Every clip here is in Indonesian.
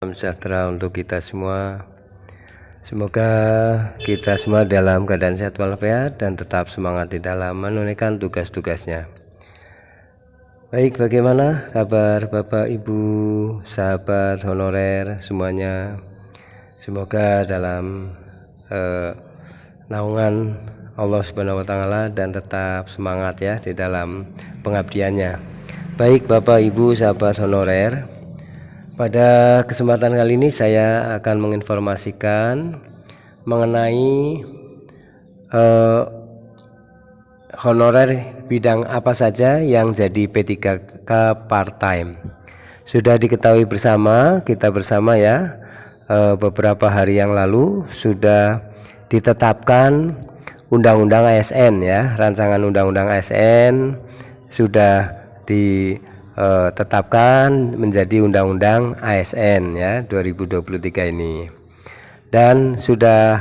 Salam sejahtera untuk kita semua. Semoga kita semua dalam keadaan sehat walafiat dan tetap semangat di dalam menunaikan tugas-tugasnya. Baik, bagaimana kabar Bapak, Ibu, sahabat honorer semuanya? Semoga dalam naungan Allah Subhanahu wa taala dan tetap semangat ya di dalam pengabdiannya. Baik Bapak, Ibu, sahabat honorer, pada kesempatan kali ini saya akan menginformasikan mengenai honorer bidang apa saja yang jadi P3K part-time. Sudah diketahui kita bersama ya, beberapa hari yang lalu sudah ditetapkan Undang-Undang ASN ya, rancangan Undang-Undang ASN sudah ditetapkan menjadi Undang-Undang ASN ya 2023 ini, dan sudah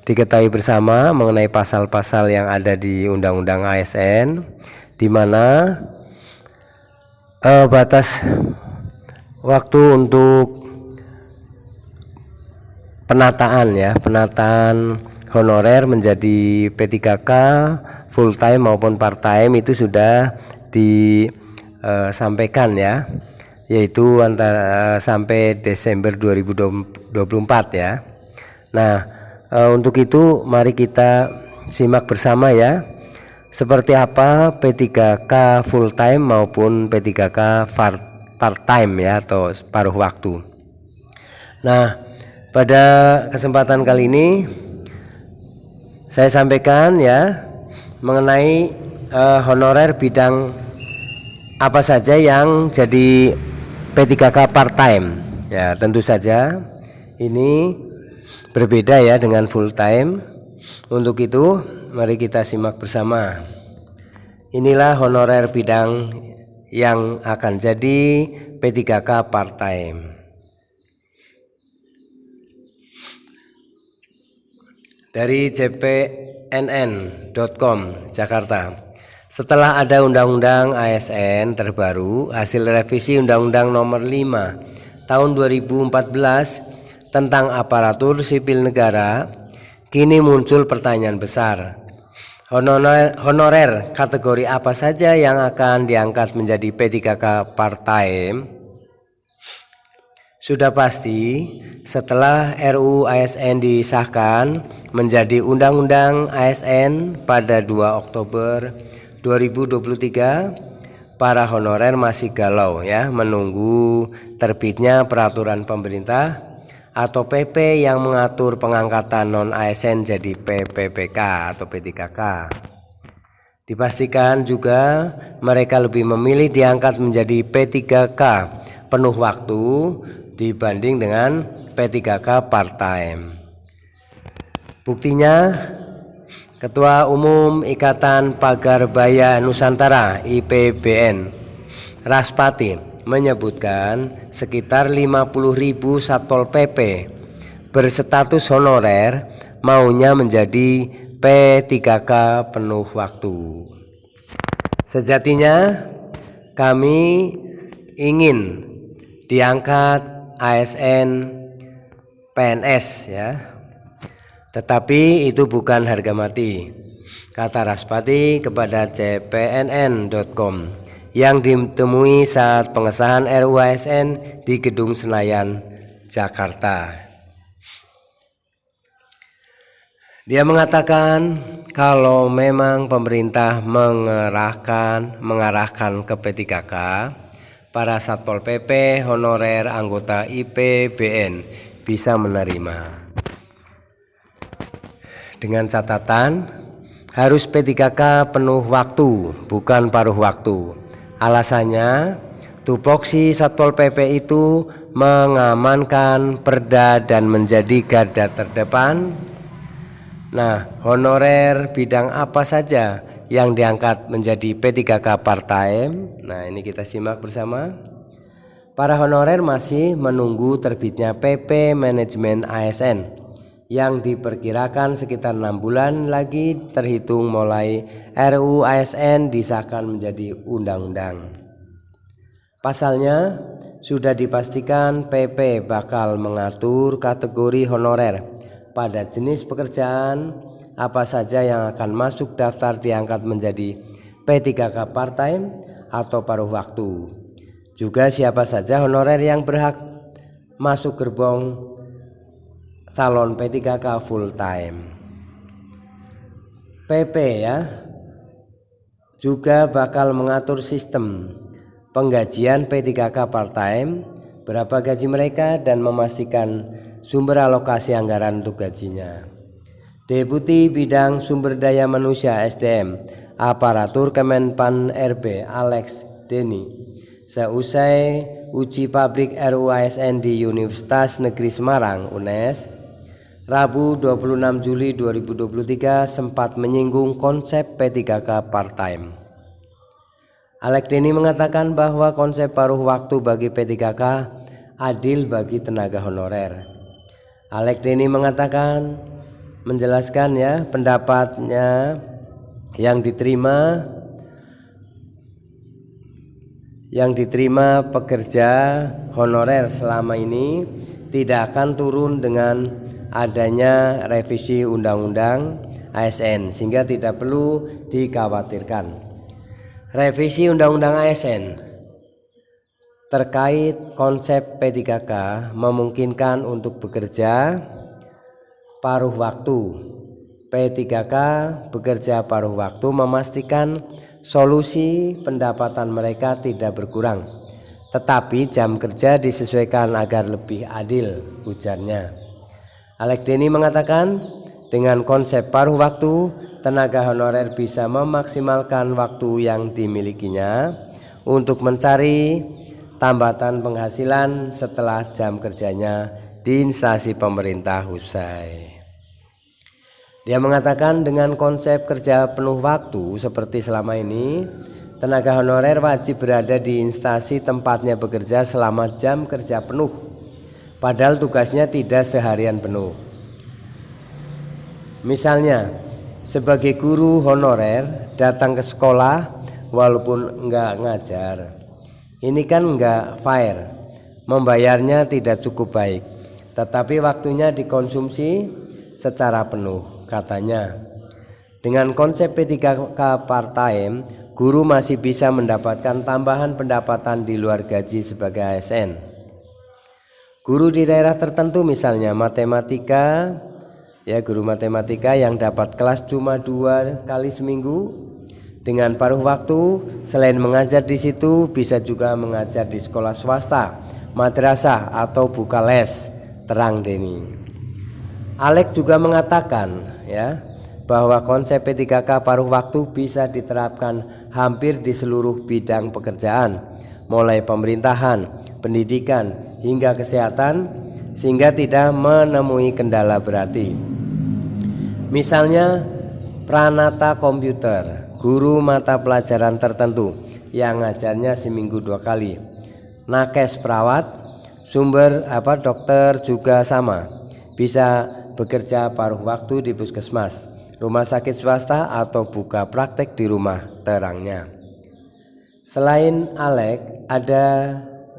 diketahui bersama mengenai pasal-pasal yang ada di Undang-Undang ASN, di mana batas waktu untuk penataan honorer menjadi P3K full time maupun part time itu sudah disampaikan ya, yaitu sampai Desember 2024 ya. Nah, untuk itu mari kita simak bersama ya, seperti apa P3K full time maupun P3K part time ya, atau paruh waktu. Nah, pada kesempatan kali ini saya sampaikan ya mengenai honorer bidang apa saja yang jadi P3K part time ya. Tentu saja ini berbeda ya dengan full time. Untuk itu mari kita simak bersama. Inilah honorer bidang yang akan jadi P3K part time. Dari jpnn.com Jakarta. Setelah ada Undang-Undang ASN terbaru hasil revisi Undang-Undang Nomor 5 Tahun 2014 tentang aparatur sipil negara, kini muncul pertanyaan besar. Honorer kategori apa saja yang akan diangkat menjadi P3K part-time? Sudah pasti setelah RUU ASN disahkan menjadi Undang-Undang ASN pada 2 Oktober 2023, para honorer masih galau ya menunggu terbitnya peraturan pemerintah atau PP yang mengatur pengangkatan non-ASN jadi PPPK atau P3K. Dipastikan juga mereka lebih memilih diangkat menjadi P3K penuh waktu dibanding dengan P3K part-time. Buktinya, Ketua Umum Ikatan Pagarbaya Nusantara IPBN Raspati menyebutkan sekitar 50.000 Satpol PP berstatus honorer maunya menjadi P3K penuh waktu. Sejatinya kami ingin diangkat ASN PNS ya, tetapi itu bukan harga mati, kata Raspati kepada cpnn.com yang ditemui saat pengesahan RUU ASN di Gedung Senayan, Jakarta. Dia mengatakan kalau memang pemerintah mengarahkan ke P3K, para Satpol PP honorer anggota IPBN bisa menerima. Dengan catatan harus P3K penuh waktu, bukan paruh waktu. Alasannya, tupoksi Satpol PP itu mengamankan perda dan menjadi garda terdepan. Nah, honorer bidang apa saja yang diangkat menjadi P3K part-time? Nah, ini kita simak bersama. Para honorer masih menunggu terbitnya PP Manajemen ASN yang diperkirakan sekitar 6 bulan lagi terhitung mulai RUU ASN disahkan menjadi undang-undang. Pasalnya sudah dipastikan PP bakal mengatur kategori honorer pada jenis pekerjaan apa saja yang akan masuk daftar diangkat menjadi P3K part-time atau paruh waktu. Juga siapa saja honorer yang berhak masuk gerbong calon P3K full-time. PP juga bakal mengatur sistem penggajian P3K part-time, berapa gaji mereka, dan memastikan sumber alokasi anggaran untuk gajinya. Deputi Bidang Sumber Daya Manusia SDM Aparatur Kemenpan RB Alex Deni seusai uji publik RUASN di Universitas Negeri Semarang UNES Rabu 26 Juli 2023 sempat menyinggung konsep P3K part-time. Alex Deni mengatakan bahwa konsep paruh waktu bagi P3K adil bagi tenaga honorer. Alex Deni menjelaskan pendapatnya yang diterima pekerja honorer selama ini tidak akan turun dengan adanya revisi undang-undang ASN, sehingga tidak perlu dikhawatirkan. Revisi undang-undang ASN terkait konsep P3K memungkinkan untuk bekerja paruh waktu. P3K bekerja paruh waktu memastikan solusi pendapatan mereka tidak berkurang, tetapi jam kerja disesuaikan agar lebih adil, ujarnya. Alex Deni mengatakan dengan konsep paruh waktu, tenaga honorer bisa memaksimalkan waktu yang dimilikinya untuk mencari tambatan penghasilan setelah jam kerjanya di instansi pemerintah usai. Dia mengatakan dengan konsep kerja penuh waktu seperti selama ini, tenaga honorer wajib berada di instansi tempatnya bekerja selama jam kerja penuh, padahal tugasnya tidak seharian penuh. Misalnya, sebagai guru honorer datang ke sekolah walaupun enggak ngajar, ini kan enggak fair, membayarnya tidak cukup baik, tetapi waktunya dikonsumsi secara penuh, katanya. Dengan konsep P3K part-time, guru masih bisa mendapatkan tambahan pendapatan di luar gaji sebagai ASN. Guru di daerah tertentu misalnya matematika, guru matematika yang dapat kelas cuma 2 kali seminggu dengan paruh waktu, selain mengajar di situ bisa juga mengajar di sekolah swasta, madrasah atau buka les, terang Deni. Alex juga mengatakan bahwa konsep P3K paruh waktu bisa diterapkan hampir di seluruh bidang pekerjaan, mulai pemerintahan, pendidikan hingga kesehatan, sehingga tidak menemui kendala berarti. Misalnya pranata komputer, guru mata pelajaran tertentu yang ngajarnya seminggu 2 kali. Nakes perawat, dokter juga sama, bisa bekerja paruh waktu di puskesmas, rumah sakit swasta atau buka praktek di rumah, terangnya. Selain Alex, ada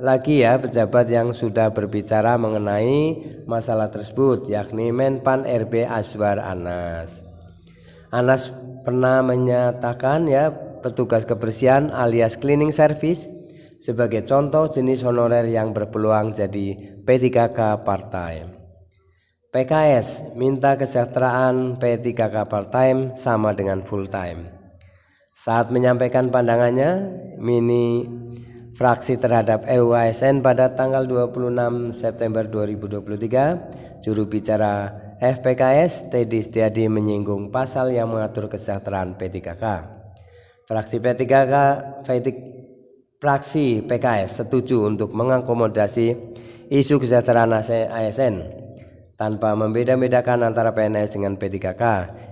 lagi pejabat yang sudah berbicara mengenai masalah tersebut, yakni Menpan RB Azwar Anas. Anas pernah menyatakan petugas kebersihan alias cleaning service sebagai contoh jenis honorer yang berpeluang jadi P3K part-time. PKS minta kesejahteraan P3K part-time sama dengan full-time. Saat menyampaikan pandangannya, fraksi terhadap RUASN pada tanggal 26 September 2023, juru bicara FPKS Teddy Setiadi menyinggung pasal yang mengatur kesejahteraan P3K. Fraksi PKS setuju untuk mengakomodasi isu kesejahteraan ASN tanpa membeda-bedakan antara PNS dengan P3K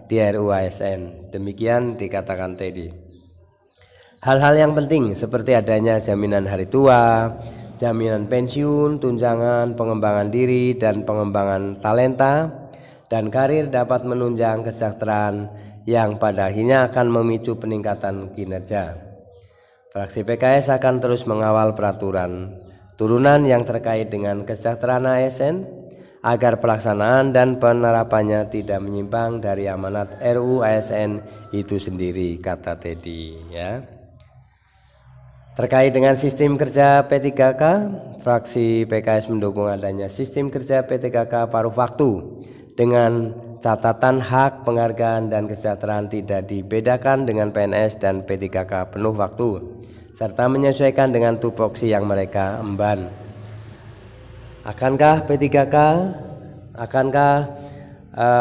di RUASN. Demikian dikatakan Teddy. Hal-hal yang penting seperti adanya jaminan hari tua, jaminan pensiun, tunjangan, pengembangan diri, dan pengembangan talenta dan karir dapat menunjang kesejahteraan yang pada akhirnya akan memicu peningkatan kinerja. Fraksi PKS akan terus mengawal peraturan turunan yang terkait dengan kesejahteraan ASN agar pelaksanaan dan penerapannya tidak menyimpang dari amanat RUU ASN itu sendiri, kata Teddy ya. Terkait dengan sistem kerja P3K, fraksi PKS mendukung adanya sistem kerja P3K paruh waktu dengan catatan hak, penghargaan, dan kesejahteraan tidak dibedakan dengan PNS dan P3K penuh waktu, serta menyesuaikan dengan tupoksi yang mereka emban. Akankah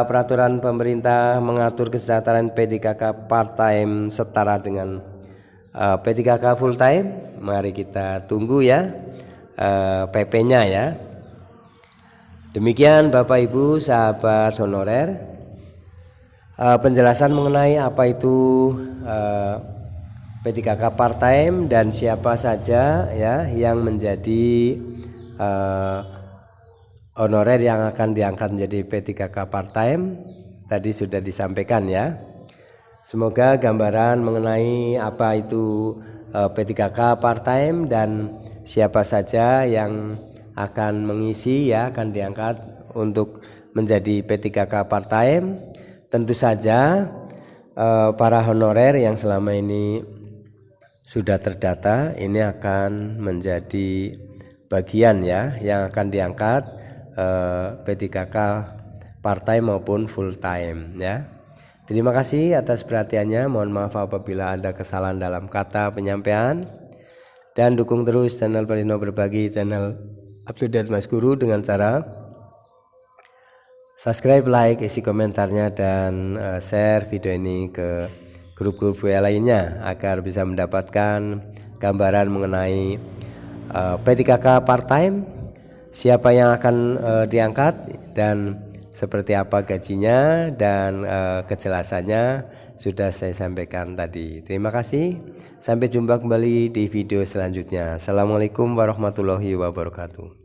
peraturan pemerintah mengatur kesejahteraan P3K part-time setara dengan P3K full time? Mari kita tunggu ya PP-nya ya. Demikian Bapak Ibu sahabat honorer, penjelasan mengenai apa itu P3K part time dan siapa saja ya yang menjadi honorer yang akan diangkat menjadi P3K part time tadi sudah disampaikan ya. Semoga gambaran mengenai apa itu P3K part-time dan siapa saja yang akan mengisi ya, akan diangkat untuk menjadi P3K part-time. Tentu saja para honorer yang selama ini sudah terdata ini akan menjadi bagian ya yang akan diangkat P3K part-time maupun full-time ya. Terima kasih atas perhatiannya. Mohon maaf apabila ada kesalahan dalam kata penyampaian. Dan dukung terus channel Pelino Berbagi, channel Update Mas Guru dengan cara subscribe, like, isi komentarnya, dan share video ini ke grup-grup WA lainnya agar bisa mendapatkan gambaran mengenai P3K part-time, siapa yang akan diangkat dan seperti apa gajinya dan kejelasannya sudah saya sampaikan tadi. Terima kasih. Sampai jumpa kembali di video selanjutnya. Assalamualaikum warahmatullahi wabarakatuh.